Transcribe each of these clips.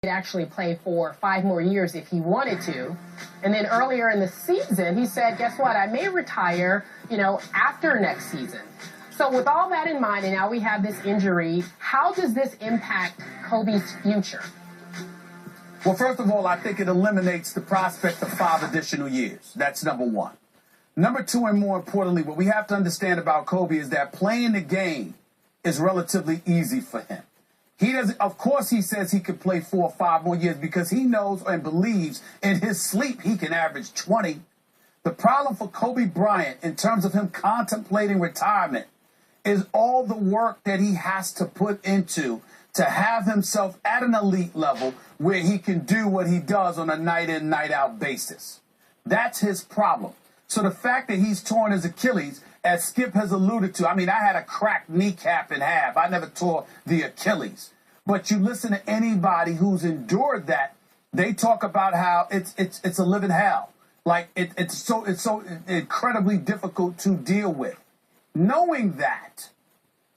actually play for 5 more years if he wanted to. And then earlier in the season, he said, guess what, I may retire, after next season. So with all that in mind, and now we have this injury, how does this impact Kobe's future? Well, first of all, I think it eliminates the prospect of 5 additional years. That's number one. Number two, and more importantly, what we have to understand about Kobe is that playing the game is relatively easy for him. Of course, he says he could play 4 or 5 more years because he knows and believes in his sleep he can average 20. The problem for Kobe Bryant in terms of him contemplating retirement is all the work that he has to put into to have himself at an elite level where he can do what he does on a night-in, night-out basis. That's his problem. So the fact that he's torn his Achilles, as Skip has alluded to, I had a cracked kneecap in half. I never tore the Achilles. But you listen to anybody who's endured that, they talk about how it's a living hell. Like it's so incredibly difficult to deal with. Knowing that,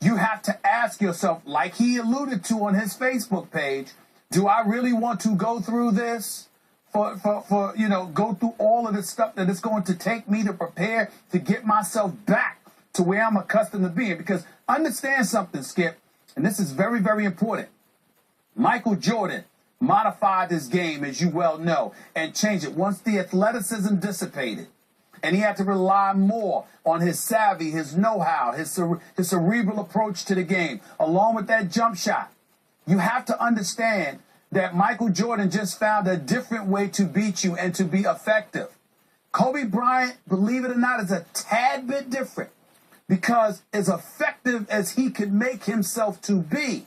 you have to ask yourself, like he alluded to on his Facebook page, do I really want to go through this? Go through all of this stuff that it's going to take me to prepare to get myself back to where I'm accustomed to being. Because understand something, Skip, and this is very, very important. Michael Jordan modified his game, as you well know, and changed it. Once the athleticism dissipated, and he had to rely more on his savvy, his know-how, his cerebral approach to the game, along with that jump shot. You have to understand that Michael Jordan just found a different way to beat you and to be effective. Kobe Bryant, believe it or not, is a tad bit different because as effective as he could make himself to be,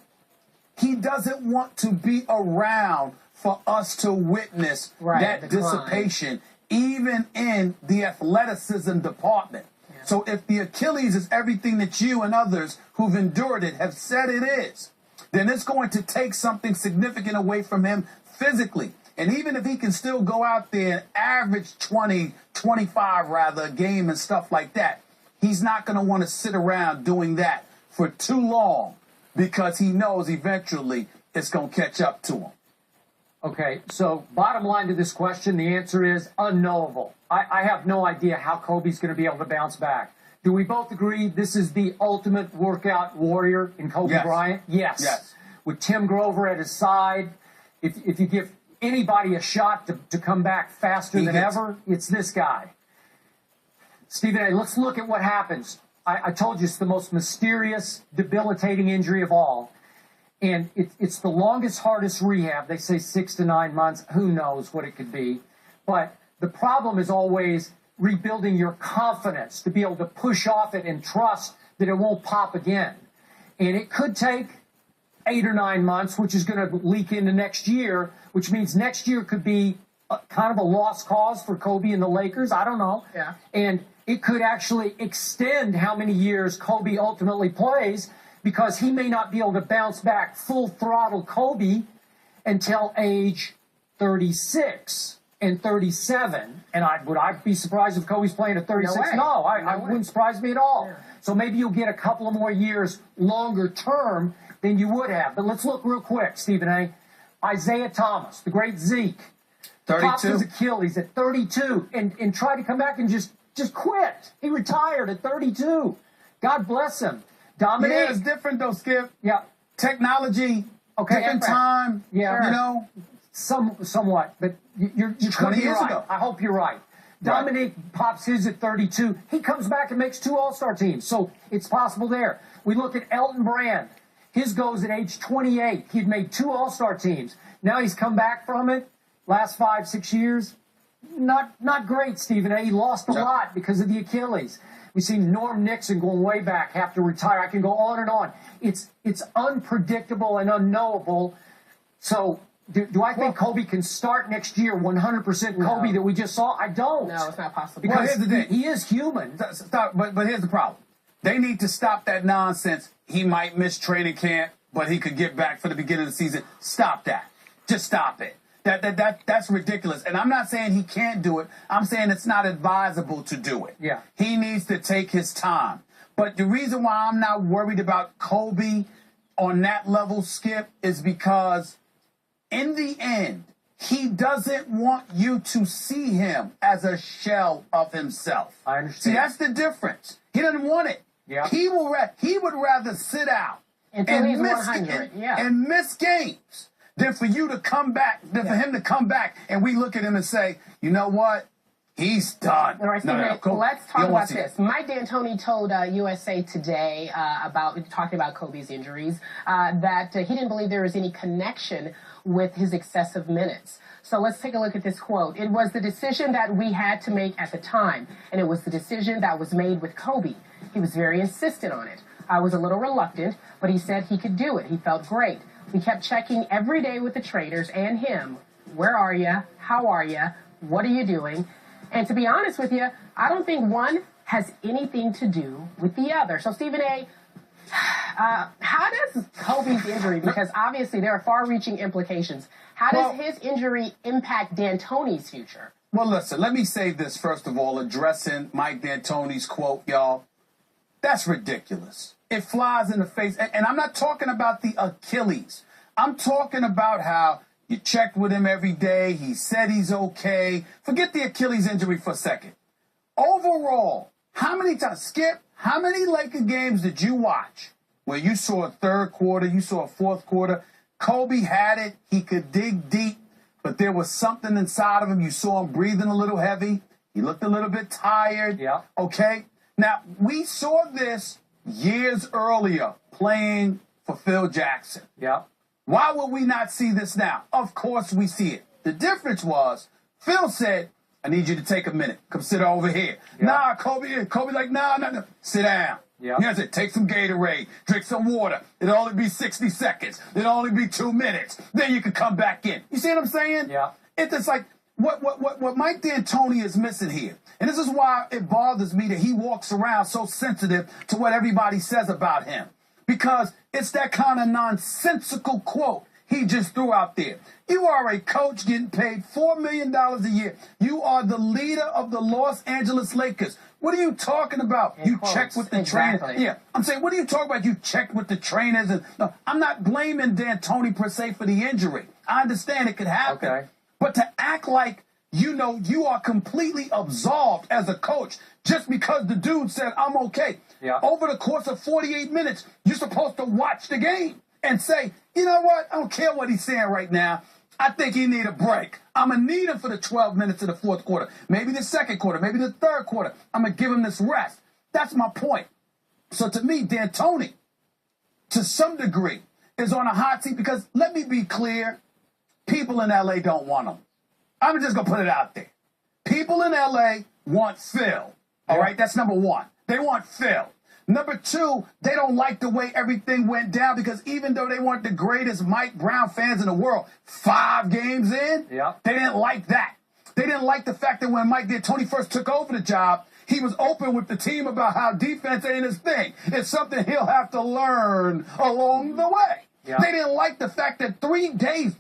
he doesn't want to be around for us to witness that dissipation, even in the athleticism department. Yeah. So if the Achilles is everything that you and others who've endured it have said it is, then it's going to take something significant away from him physically. And even if he can still go out there and average 25 a game and stuff like that, he's not going to want to sit around doing that for too long because he knows eventually it's going to catch up to him. Okay, so bottom line to this question, the answer is unknowable. I have no idea how Kobe's going to be able to bounce back. Do we both agree this is the ultimate workout warrior in Kobe Bryant? Yes. With Tim Grover at his side, if you give anybody a shot to come back faster than ever, it's this guy. Stephen A., let's look at what happens. I told you it's the most mysterious, debilitating injury of all. And it's the longest, hardest rehab. They say 6 to 9 months. Who knows what it could be. But the problem is always rebuilding your confidence to be able to push off it and trust that it won't pop again. And it could take 8 or 9 months, which is going to leak into next year, which means next year could be kind of a lost cause for Kobe and the Lakers. I don't know. Yeah. And it could actually extend how many years Kobe ultimately plays because he may not be able to bounce back full throttle Kobe until age 36 and 37. And would I be surprised if Kobe's playing at 36? No, I wouldn't surprise me at all. Yeah. So maybe you'll get a couple of more years longer term than you would have. But let's look real quick, Stephen A. Isaiah Thomas, the great Zeke, 32. popped his Achilles at 32 and tried to come back and just quit. He retired at 32. God bless him. Dominic. Yeah, it's different though, Skip. Yeah. Technology, different time. Yeah. Somewhat, but you're 20 years right. ago. I hope you're right. Dominic pops his at 32. He comes back and makes 2 All-Star teams, so it's possible there. We look at Elton Brand. His goes at age 28. He'd made 2 All-Star teams. Now he's come back from it. Last 5-6 years, not great, Stephen A. He lost a lot because of the Achilles. We've seen Norm Nixon going way back, have to retire. I can go on and on. It's unpredictable and unknowable. So do I think Kobe can start next year 100% Kobe that we just saw? I don't. No, it's not possible. Because here's the thing. He is human. But here's the problem. They need to stop that nonsense. He might miss training camp, but he could get back for the beginning of the season. Stop that. Just stop it. That's ridiculous. And I'm not saying he can't do it. I'm saying it's not advisable to do it. Yeah. He needs to take his time. But the reason why I'm not worried about Kobe on that level, Skip, is because in the doesn't want you to see him as a shell of himself. I understand. See, that's the difference. He doesn't want it. Yeah. He would rather sit out Until he's 100, and miss games than for you to come back, than for him to come back and we look at him and say, you know what? He's done. All right, Stephen, let's talk about this. Mike D'Antoni told USA Today about talking about Kobe's injuries that he didn't believe there was any connection with his excessive minutes. So let's take a look at this quote. It was the decision that we had to make at the time, and it was the decision that was made with Kobe. He was very insistent on it. I was a little reluctant, but he said he could do it. He felt great. We kept checking every day with the trainers and him. Where are you? How are you? What are you doing? And to be honest with you, I don't think one has anything to do with the other. So, Stephen A., how does Kobe's injury, because obviously there are far-reaching implications, how does his injury impact D'Antoni's future? Well, listen, let me say this, first of all, addressing Mike D'Antoni's quote, y'all. That's ridiculous. It flies in the face. And I'm not talking about the Achilles. I'm talking about how you checked with him every day. He said he's okay. Forget the Achilles injury for a second. Overall, how many times, Skip, how many Laker games did you watch where you saw a third quarter, you saw a fourth quarter? Kobe had it. He could dig deep, but there was something inside of him. You saw him breathing a little heavy. He looked a little bit tired. Yeah. Okay? Now, we saw this years earlier playing for Phil Jackson. Yeah. Why would we not see this now? Of course we see it. The difference was Phil said, I need you to take a minute. Come sit over here. Yeah. Nah, Kobe like, no. Sit down. Yeah. He said, take some Gatorade, drink some water. It'll only be 60 seconds. It'll only be 2 minutes. Then you can come back in. You see what I'm saying? Yeah. It's just like what Mike D'Antoni is missing here. And this is why it bothers me that he walks around so sensitive to what everybody says about him. Because it's that kind of nonsensical quote he just threw out there. You are a coach getting paid $4 million a year. You are the leader of the Los Angeles Lakers. What are you talking about? You checked with the trainers. Yeah, I'm saying, what are you talking about? You checked with the trainers. No, I'm not blaming D'Antoni per se for the injury. I understand it could happen. Okay. But to act like, you are completely absolved as a coach just because the dude said, I'm okay. Yeah. Over the course of 48 minutes, you're supposed to watch the game and say, you know what? I don't care what he's saying right now. I think he need a break. I'm going to need him for the 12 minutes of the fourth quarter, maybe the second quarter, maybe the third quarter. I'm going to give him this rest. That's my point. So to me, D'Antoni, to some degree, is on a hot seat because, let me be clear, people in L.A. don't want him. I'm just going to put it out there. People in L.A. want Phil. All right? That's number one. They want Phil. Number two, they don't like the way everything went down because even though they weren't the greatest Mike Brown fans in the world, 5 games in, they didn't like that. They didn't like the fact that when Mike D'Antoni first took over the job, he was open with the team about how defense ain't his thing. It's something he'll have to learn along the way. They didn't like the fact that 3 days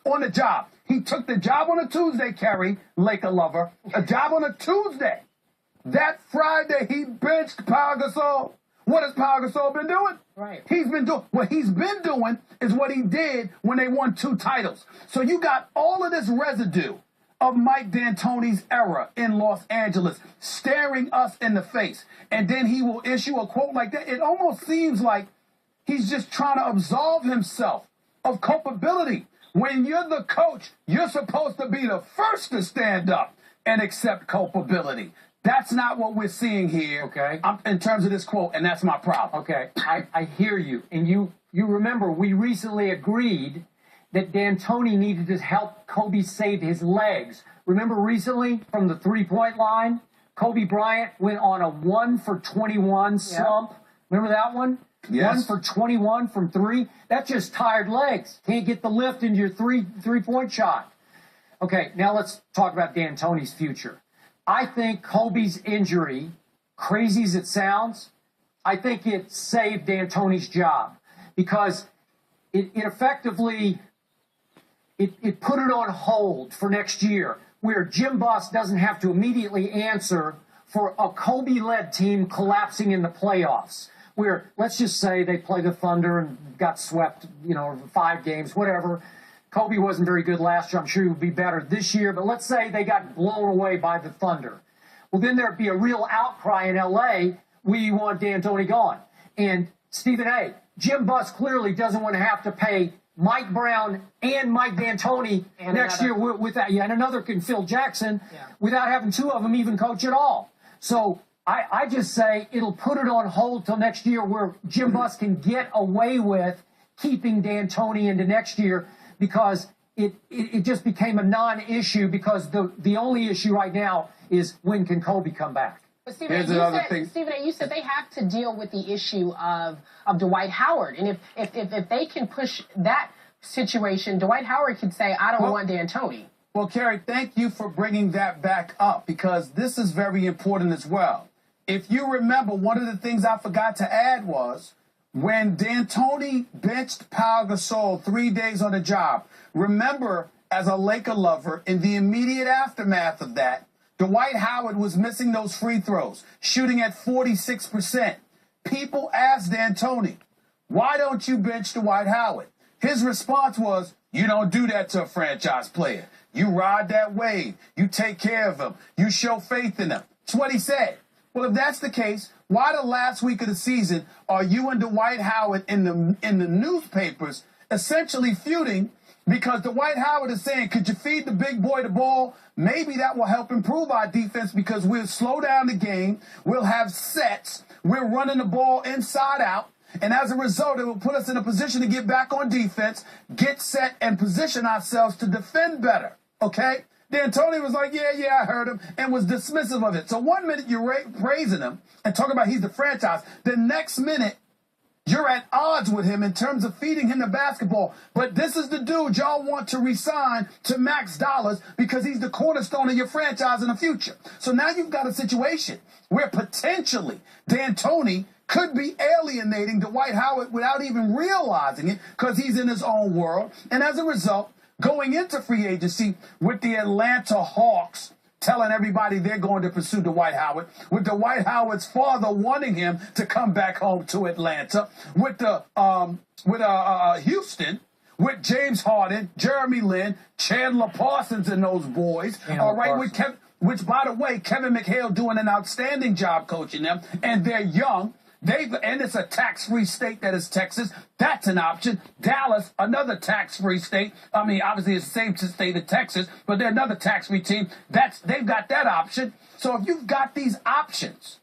on the job. He took the job on a Tuesday, Kerry, Laker lover, a job on a Tuesday. That Friday, he benched Pau Gasol. What has Pau Gasol been doing? Right. What he's been doing is what he did when they won 2 titles. So you got all of this residue of Mike D'Antoni's era in Los Angeles staring us in the face. And then he will issue a quote like that. It almost seems like he's just trying to absolve himself of culpability. When you're the coach, you're supposed to be the first to stand up and accept culpability. That's not what we're seeing here in terms of this quote, and that's my problem. Okay, I hear you. And you remember we recently agreed that D'Antoni needed to help Kobe save his legs. Remember recently from the three-point line, Kobe Bryant went on a 1-for-21 slump. Remember that one? Yes. 1 for 21 from 3. That's just tired legs. Can't get the lift into your three-point shot. Okay, now let's talk about D'Antoni's future. I think Kobe's injury, crazy as it sounds, I think it saved D'Antoni's job because it effectively it put it on hold for next year where Jim Buss doesn't have to immediately answer for a Kobe-led team collapsing in the playoffs. Where, let's just say they play the Thunder and got swept, 5 games, whatever. Kobe wasn't very good last year. I'm sure he would be better this year. But let's say they got blown away by the Thunder. Well, then there'd be a real outcry in L.A. We want D'Antoni gone. And Stephen A., Jim Buss clearly doesn't want to have to pay Mike Brown and Mike D'Antoni and next year without, and another can Phil Jackson, without having two of them even coach at all. So I just say it'll put it on hold till next year where Jim Buss can get away with keeping D'Antoni into next year, because it just became a non-issue, because the only issue right now is when can Kobe come back. But Stephen, you said they have to deal with the issue of Dwight Howard. And if they can push that situation, Dwight Howard could say, I don't want D'Antoni. Well, Kerry, thank you for bringing that back up, because this is very important as well. If you remember, one of the things I forgot to add was when D'Antoni benched Pau Gasol 3 days on the job. Remember, as a Laker lover, in the immediate aftermath of that, Dwight Howard was missing those free throws, shooting at 46%. People asked D'Antoni, why don't you bench Dwight Howard? His response was, you don't do that to a franchise player. You ride that wave. You take care of him. You show faith in him. That's what he said. Well, if that's the case, why the last week of the season are you and Dwight Howard in the newspapers essentially feuding? Because Dwight Howard is saying, could you feed the big boy the ball? Maybe that will help improve our defense, because we'll slow down the game. We'll have sets. We're running the ball inside out. And as a result, it will put us in a position to get back on defense, get set, and position ourselves to defend better. Okay? D'Antoni was like, yeah, I heard him, and was dismissive of it. So 1 minute you're praising him and talking about he's the franchise. The next minute, you're at odds with him in terms of feeding him the basketball. But this is the dude y'all want to re-sign to max dollars because he's the cornerstone of your franchise in the future. So now you've got a situation where potentially D'Antoni could be alienating Dwight Howard without even realizing it, because he's in his own world. And as a result, going into free agency with the Atlanta Hawks telling everybody they're going to pursue Dwight Howard, with Dwight Howard's father wanting him to come back home to Atlanta, with Houston, with James Harden, Jeremy Lin, Chandler Parsons and those boys, all right, which, by the way, Kevin McHale doing an outstanding job coaching them, and they're young. And it's a tax-free state that is Texas. That's an option. Dallas, another tax-free state. I mean, obviously it's the same state as Texas, but they're another tax-free team. They've got that option. So if you've got these options,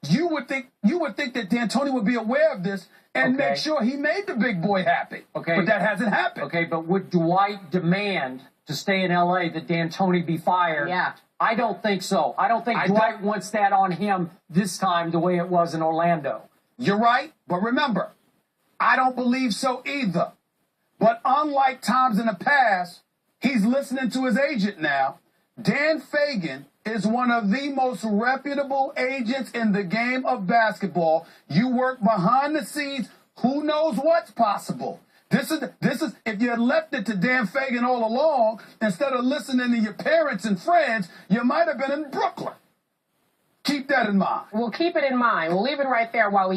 you would think that D'Antoni would be aware of this and make sure he made the big boy happy. Okay. But that hasn't happened. Okay, but would Dwight demand to stay in L.A. that D'Antoni be fired? Yeah. I don't think so. I don't think Dwight wants that on him this time the way it was in Orlando. You're right, but remember, I don't believe so either. But unlike times in the past, he's listening to his agent now. Dan Fagan is one of the most reputable agents in the game of basketball. You work behind the scenes, who knows what's possible. This is if you had left it to Dan Fagan all along, instead of listening to your parents and friends, you might have been in Brooklyn. Keep that in mind. We'll keep it in mind. We'll leave it right there while we